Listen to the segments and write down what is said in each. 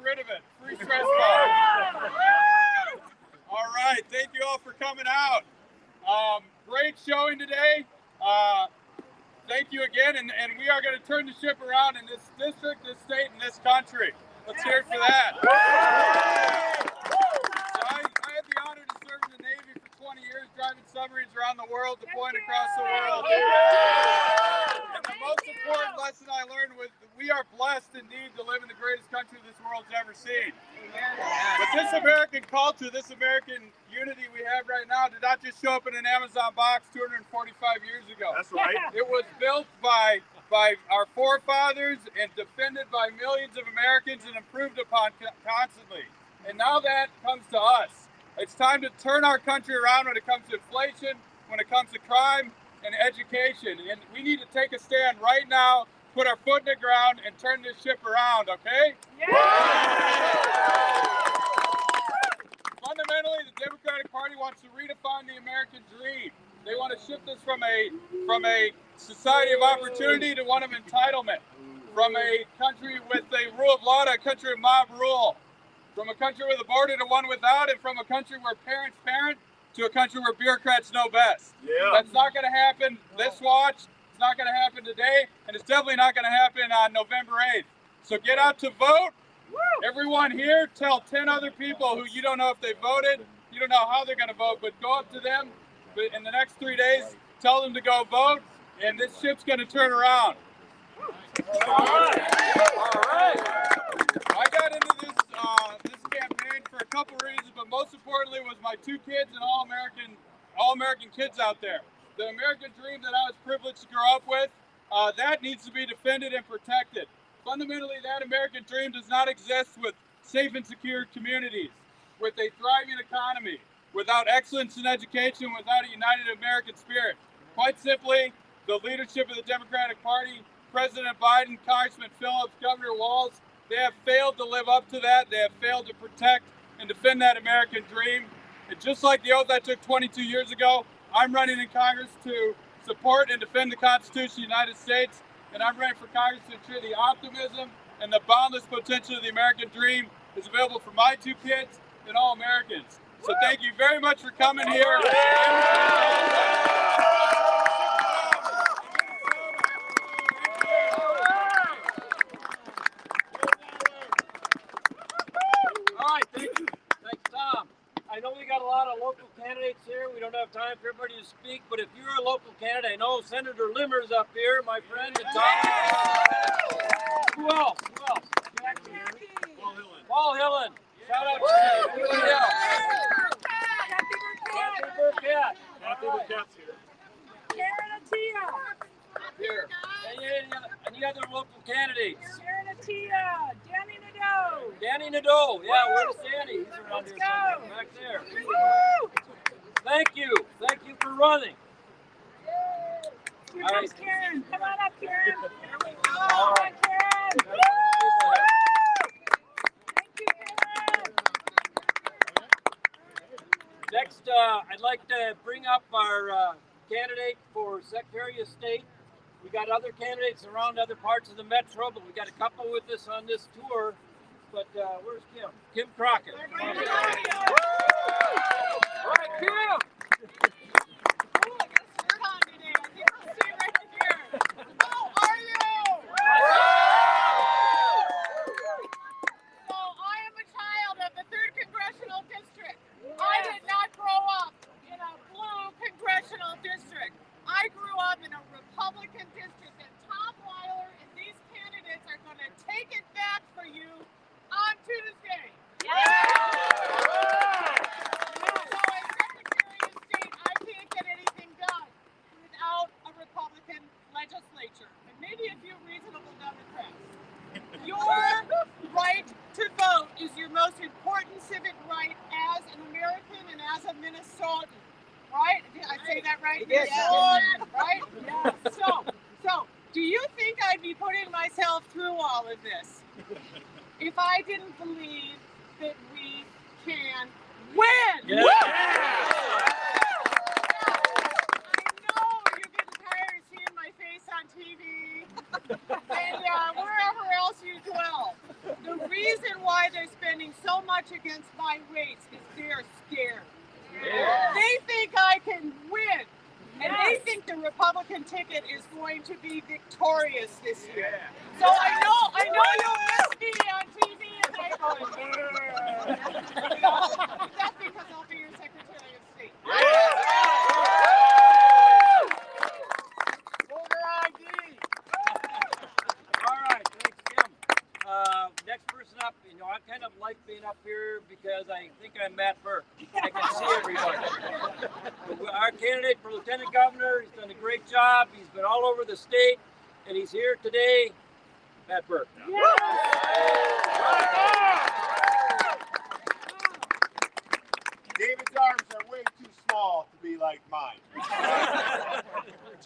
rid of it. Free stress ball. All right, thank you all for coming out. Great showing today. Thank you again, and we are going to turn the ship around in this district, this state, and this country. Let's hear it for that. So I had the honor to serve in the Navy for 20 years, driving submarines around the world, deploying across the world. And the most important lesson I learned was that we are blessed indeed to live in the greatest country this world's ever seen. But this American culture, this American unity we have right now did not just show up in an Amazon box 245 years ago. That's right. It was built by our forefathers and defended by millions of Americans and improved upon constantly. And now that comes to us. It's time to turn our country around when it comes to inflation, when it comes to crime and education. And we need to take a stand right now, put our foot in the ground, and turn this ship around, okay? Fundamentally, the Democratic Party wants to redefine the American dream. They want to shift us from a society of opportunity to one of entitlement, from a country with a rule of law to a country of mob rule, from a country with a border to one without, and from a country where parents parent to a country where bureaucrats know best. Yeah. That's not going to happen this watch. It's not going to happen today, and it's definitely not going to happen on November 8th. So get out to vote. Everyone here, tell 10 other people who you don't know if they voted, you don't know how they're going to vote, but go up to them in the next 3 days, tell them to go vote, and this ship's going to turn around. All right. I got into this campaign for a couple reasons, but most importantly was my two kids and all American kids out there. The American dream that I was privileged to grow up with, that needs to be defended and protected. Fundamentally, that American dream does not exist with safe and secure communities, with a thriving economy, without excellence in education, without a united American spirit. Quite simply, the leadership of the Democratic Party, President Biden, Congressman Phillips, Governor Walz, they have failed to live up to that. They have failed to protect and defend that American dream. And just like the oath I took 22 years ago, I'm running in Congress to support and defend the Constitution of the United States. And I'm running for Congress to ensure the optimism and the boundless potential of the American dream is available for my two kids and all Americans. So thank you very much for coming here. I know we got a lot of local candidates here. We don't have time for everybody to speak, but if you're a local candidate, I know Senator Limmer's up here, my friend. And Who else? Paul Hillen. Shout out to you. Kathy Burkett. Kathy Burkett's here. Karen Atia. Here. Any other local candidates? Karen Atia. Danny Nadeau. Danny Nadeau. Yeah, where's Danny? He's around here somewhere. Back there. Woo! Thank you. Thank you for running. Here comes Karen. Come on up, Karen. All right. Karen. Woo! Thank you, Karen. Next, I'd like to bring up our candidate for Secretary of State. We got other candidates around other parts of the metro, but we got a couple with us on this tour. But where's Kim? Kim Crockett. All right, Kim. And wherever else you dwell. The reason why they're spending so much against my race is they're scared. They think I can win. And they think the Republican ticket is going to be victorious this year. So I know you'll miss me on TV and I go, that's because I'll be your Secretary of State. Voter ID. All right, thanks, Kim. Next person up, I kind of like being up here because I think I'm Matt Burke. I can see everybody. Our candidate for Lieutenant Governor, he's done a great job. He's been all over the state, and he's here today. Matt Burke. David's arms are way too small to be like mine.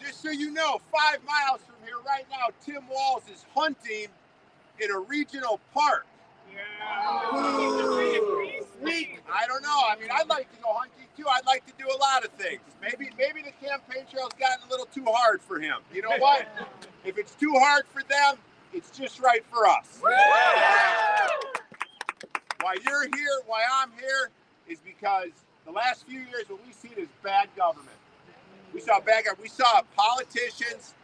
Just so you know, 5 miles from here right now, Tim Walz is hunting in a regional park. I don't know. I mean, I'd like to go hunting too. I'd like to do a lot of things. Maybe the campaign trail's gotten a little too hard for him. You know what? If it's too hard for them, it's just right for us. Why you're here, why I'm here, is because the last few years what we've seen is bad government. We saw bad government. We saw politicians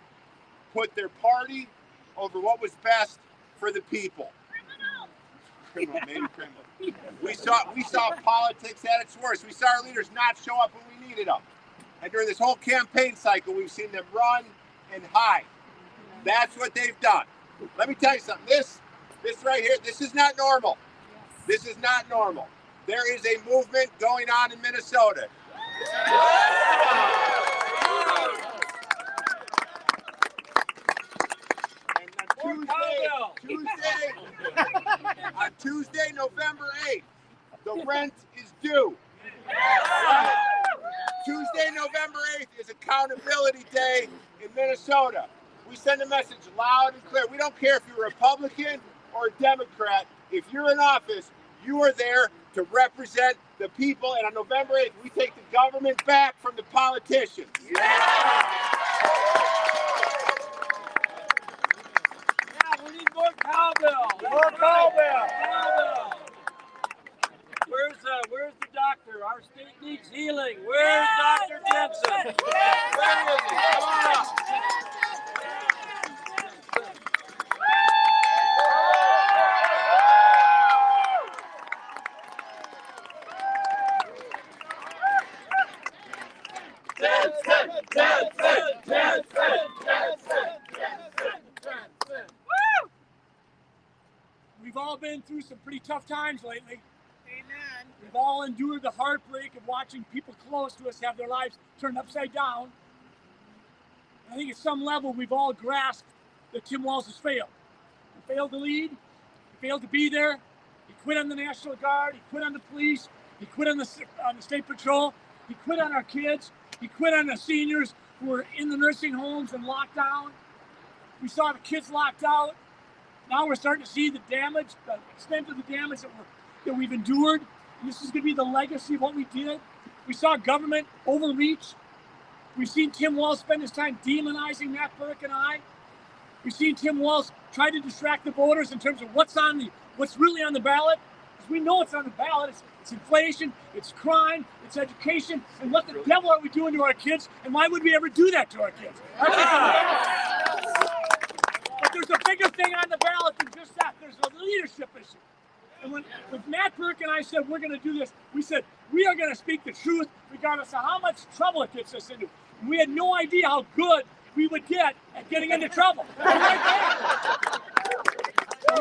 put their party over what was best for the people. Criminal, maybe criminal. We saw politics at its worst. We saw our leaders not show up when we needed them. And during this whole campaign cycle, we've seen them run and hide. That's what they've done. Let me tell you something. This right here, this is not normal. This is not normal. There is a movement going on in Minnesota. On Tuesday, November 8th, the rent is due. Tuesday, November 8th is Accountability Day in Minnesota. We send a message loud and clear. We don't care if you're a Republican or a Democrat. If you're in office, you are there to represent the people. And on November 8th, we take the government back from the politicians. We need more cowbell. More cowbell. Where's the doctor? Our state needs healing. Where's Dr. Jensen? Where is he? Come on up. We've all been through some pretty tough times lately. Amen. We've all endured the heartbreak of watching people close to us have their lives turned upside down. I think at some level we've all grasped that Tim Walz has failed. He failed to lead. He failed to be there. He quit on the National Guard. He quit on the police. He quit on the State Patrol. He quit on our kids. He quit on the seniors who were in the nursing homes and locked down. We saw the kids locked out. Now we're starting to see the damage, the extent of the damage that we've endured. And this is going to be the legacy of what we did. We saw government overreach. We've seen Tim Walz spend his time demonizing Matt Burke and I. We've seen Tim Walz try to distract the voters in terms of what's really on the ballot. Because we know it's on the ballot. It's inflation, it's crime, it's education. And what the devil are we doing to our kids? And why would we ever do that to our kids? But there's a bigger thing on the ballot than just that. There's a leadership issue. And when Matt Burke and I said we're going to do this, we said we are going to speak the truth regardless of how much trouble it gets us into. And we had no idea how good we would get at getting into trouble. And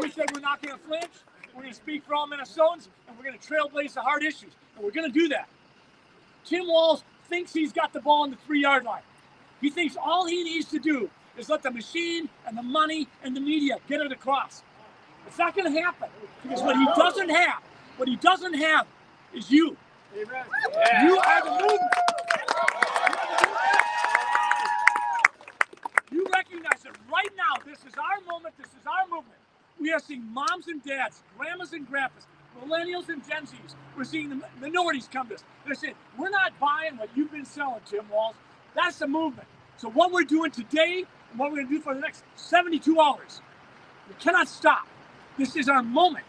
we said we're not going to flinch. We're going to speak for all Minnesotans, and we're going to trailblaze the hard issues. And we're going to do that. Tim Walz thinks he's got the ball on the 3-yard line. He thinks all he needs to do is let the machine and the money and the media get it across. It's not going to happen because what he doesn't have is you. Amen. You are the movement. You recognize it right now. This is our moment. This is our movement. We are seeing moms and dads, grandmas and grandpas, millennials and Gen Zs. We're seeing the minorities come to us. They're saying, we're not buying what you've been selling, Tim Walz. That's the movement. So what we're doing today and what we're going to do for the next 72 hours, we cannot stop. This is our moment.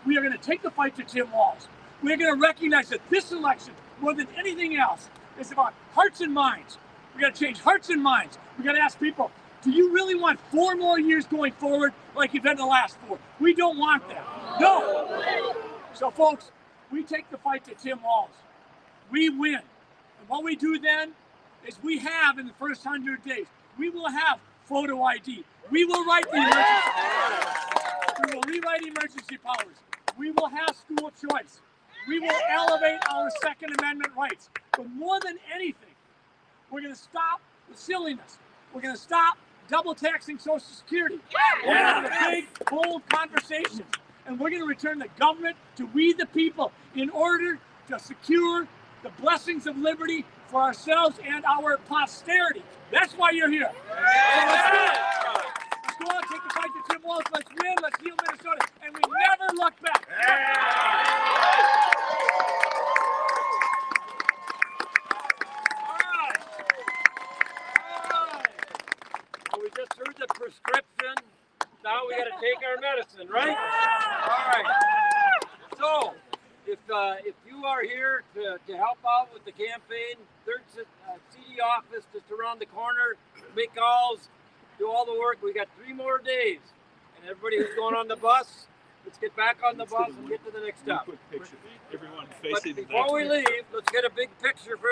We are going to take the fight to Tim Walz. We're going to recognize that this election, more than anything else, is about hearts and minds. We got to change hearts and minds. We got to ask people, do you really want 4 more years going forward like you've done the last 4? We don't want that. No. So, folks, we take the fight to Tim Walz. We win. And what we do then is we have, in the first 100 days, we will have photo ID. We will write the emergency powers. We will rewrite emergency powers. We will have school choice. We will elevate our Second Amendment rights. But more than anything, we're going to stop the silliness. We're going to stop double taxing Social Security. We're going to have a big, bold conversation. And we're going to return the government to we the people in order to secure the blessings of liberty for ourselves and our posterity. That's why you're here. So let's do it. Let's go out, take the fight to Tim Walz. Let's win. Let's heal Minnesota. And we never look back. So we just heard the prescription. Now we got to take our medicine, right? All right. So, if you are here to help out with the campaign, there's a CD office just around the corner. Make calls, do all the work. We got 3 more days, and everybody who's going on the bus, let's get back on the bus and get to the next stop. Everyone But facing before we leave, let's get a big picture for